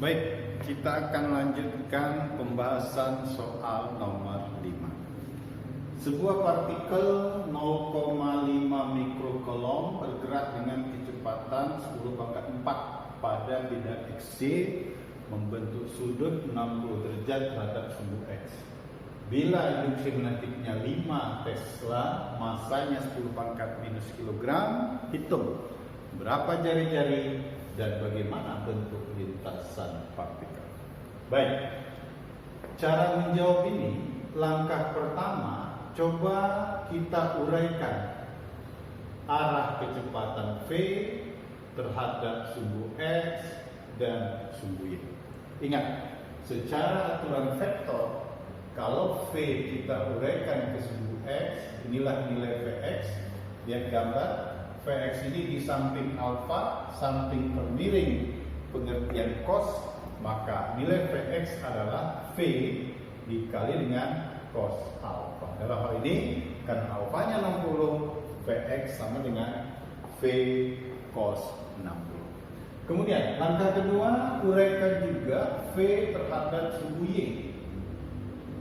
Baik, kita akan lanjutkan pembahasan soal nomor 5. Sebuah partikel 0,5 mikrocoulomb bergerak dengan kecepatan 10⁴ pada bidang XY membentuk sudut 60 derajat terhadap sumbu X. Bila induksi magnetiknya 5 Tesla, masanya 10⁻⁻ kilogram, hitung berapa jari-jari dan bagaimana bentuk lintasan partikel. Baik, cara menjawab ini, langkah pertama, coba kita uraikan arah kecepatan V terhadap sumbu X dan sumbu Y. Ingat, secara aturan vektor, kalau V kita uraikan ke sumbu X, inilah nilai Vx. Lihat gambar, Vx ini di samping alfa, samping per miring pengertian cos, maka nilai Vx adalah V dikali dengan cos alfa. Dalam hal ini, karena alfanya 60, Vx sama dengan V cos 60. Kemudian, langkah kedua, uraikan juga V terhadap sumbu Y.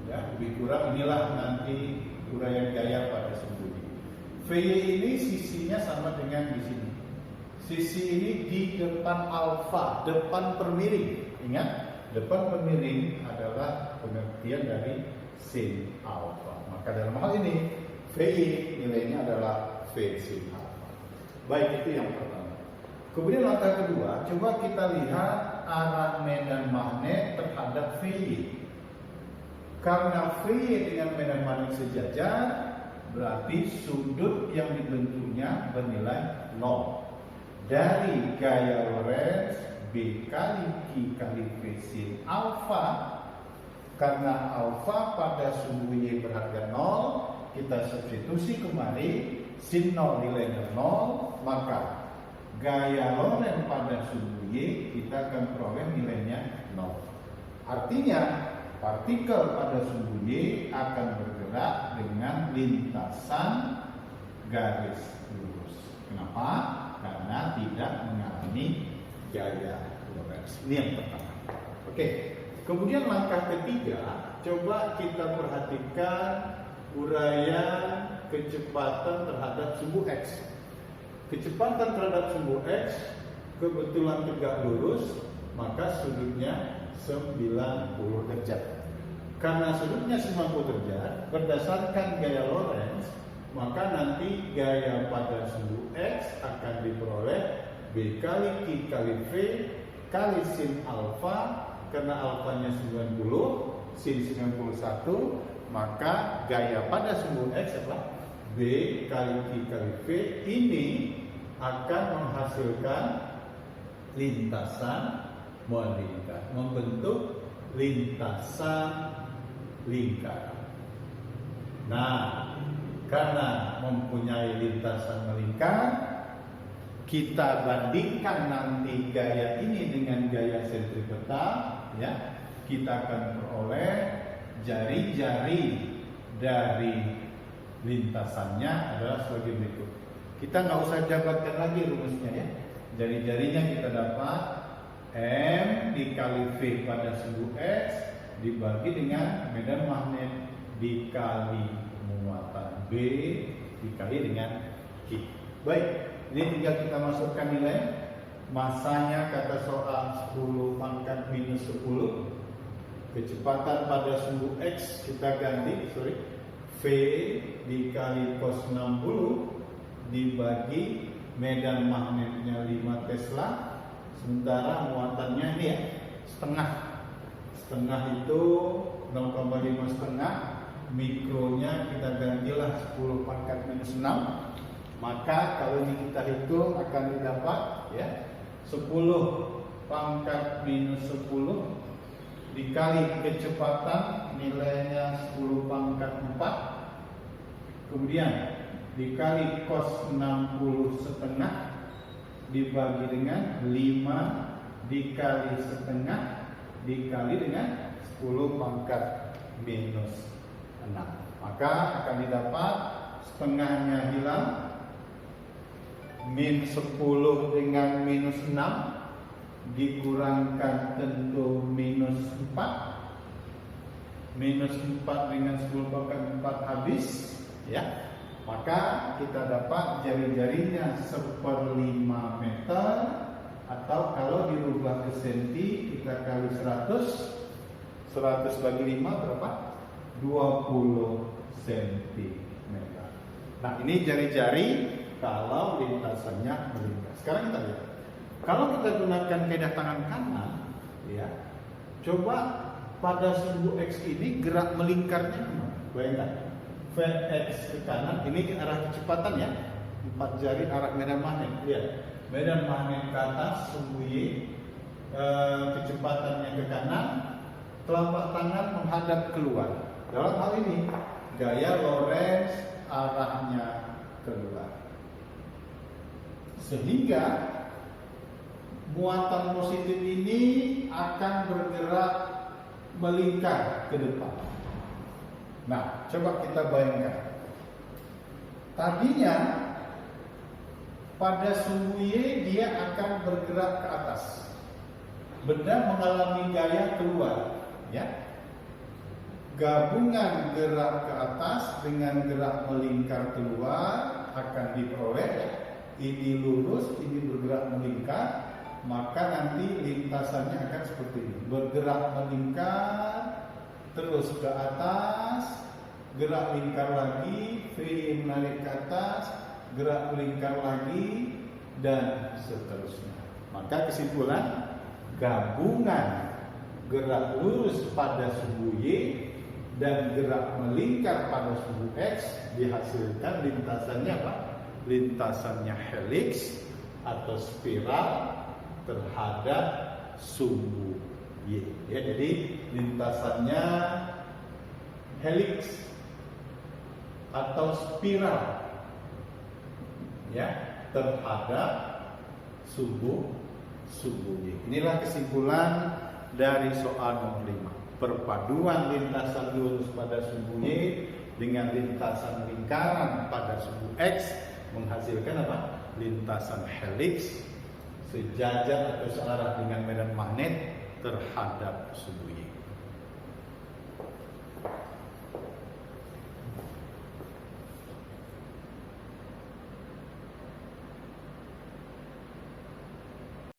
Ya, lebih kurang inilah nanti uraian gaya pada sumbu Y. Vy ini sisinya sama dengan di sini. Sisi ini di depan alfa, depan per miring. Ingat, depan per miring adalah pengertian dari sin alfa. Maka dalam hal ini, Vy nilainya adalah V sin alfa. Baik, itu yang pertama. Kemudian langkah kedua, coba kita lihat arah medan magnet terhadap Vy. Karena Vy dengan medan magnet sejajar, berarti sudut yang dibentuknya bernilai 0. Dari gaya Lorentz B kali Q kali V sin alfa, karena alfa pada sumbu Y berharga 0, kita substitusi kembali, sin 0 nilainya 0, maka gaya Lorentz pada sumbu Y kita akan peroleh nilainya 0. Artinya, partikel pada sumbu Y akan bergerak dengan lintasan garis lurus. Kenapa? Karena tidak mengalami gaya Lorentz. Ini yang pertama. Oke. Kemudian langkah ketiga, coba kita perhatikan uraian kecepatan terhadap sumbu X. Kecepatan terhadap sumbu X kebetulan tegak lurus, maka sudutnya 90 derajat. Karena sudutnya 90 derajat, berdasarkan gaya Lorentz, maka nanti gaya pada sumbu X akan diperoleh B kali Q kali V kali sin alfa, karena alfanya 90, sin 91, maka gaya pada sumbu X adalah B kali Q kali V. Ini akan menghasilkan lintasan melingkar, membentuk lintasan lingkar. Nah, karena mempunyai lintasan melingkar, kita bandingkan nanti gaya ini dengan gaya sentripetal, ya. Kita akan peroleh jari-jari dari lintasannya adalah sebagai berikut. Kita nggak usah jabarkan lagi rumusnya, ya. Jari-jarinya kita dapat M dikali V pada sumbu X dibagi dengan medan magnet dikali muatan B dikali dengan Q. Baik, ini tinggal kita masukkan nilai. Masanya kata soal 10⁻⁻10. Kecepatan pada sumbu X kita ganti, V dikali cos 60 dibagi medan magnetnya 5 Tesla. Sementara muatannya ini ya, setengah itu 0,5 setengah, mikronya kita gantilah 10⁻⁻6. Maka kalau ini kita hitung akan didapat ya 10⁻⁻10 dikali kecepatan nilainya 10⁻⁴, kemudian dikali cos 60 setengah dibagi dengan 5 dikali setengah dikali dengan 10⁻⁻6. Maka akan didapat setengahnya hilang, min 10 dengan minus 6 dikurangkan tentu minus 4. Minus 4 dengan 10 pangkat 4 habis, ya. Maka kita dapat jari-jarinya 1/5 meter, atau kalau dirubah ke senti kita kali 100. 100 bagi 5 berapa? 20 cm. Nah, ini jari-jari kalau lintasannya melingkar. Sekarang kita lihat. Kalau kita gunakan kaidah tangan kanan, ya. Coba pada sumbu X ini gerak melingkarnya kemana? Bayangkan, Vx ke kanan, ini ke arah kecepatan ya, 4 jari arah medan magnet. Lihat, medan magnet ke atas, sumbu Y, kecepatannya ke kanan, telapak tangan menghadap keluar. Dalam hal ini, gaya Lorentz arahnya keluar. Sehingga muatan positif ini akan bergerak melingkar ke depan. Nah, coba kita bayangkan. Tadinya pada sumbu Y dia akan bergerak ke atas. Benda mengalami gaya keluar, ya. Gabungan gerak ke atas dengan gerak melingkar keluar akan diperoleh. Ini lurus, ini bergerak melingkar. Maka nanti lintasannya akan seperti ini, bergerak melingkar terus ke atas, gerak lingkar lagi, V menarik ke atas, gerak melingkar lagi, dan seterusnya. Maka kesimpulan, gabungan gerak lurus pada sumbu Y dan gerak melingkar pada sumbu X dihasilkan lintasannya apa? Lintasannya helix atau spiral terhadap sumbu Y. Ya, jadi lintasannya helix atau spiral, ya, terhadap sumbu Y. Inilah kesimpulan dari soal nomor 5. Perpaduan lintasan lurus pada sumbu Y dengan lintasan lingkaran pada sumbu X menghasilkan apa? Lintasan helix sejajar atau searah dengan medan magnet terhadap sumbu Y.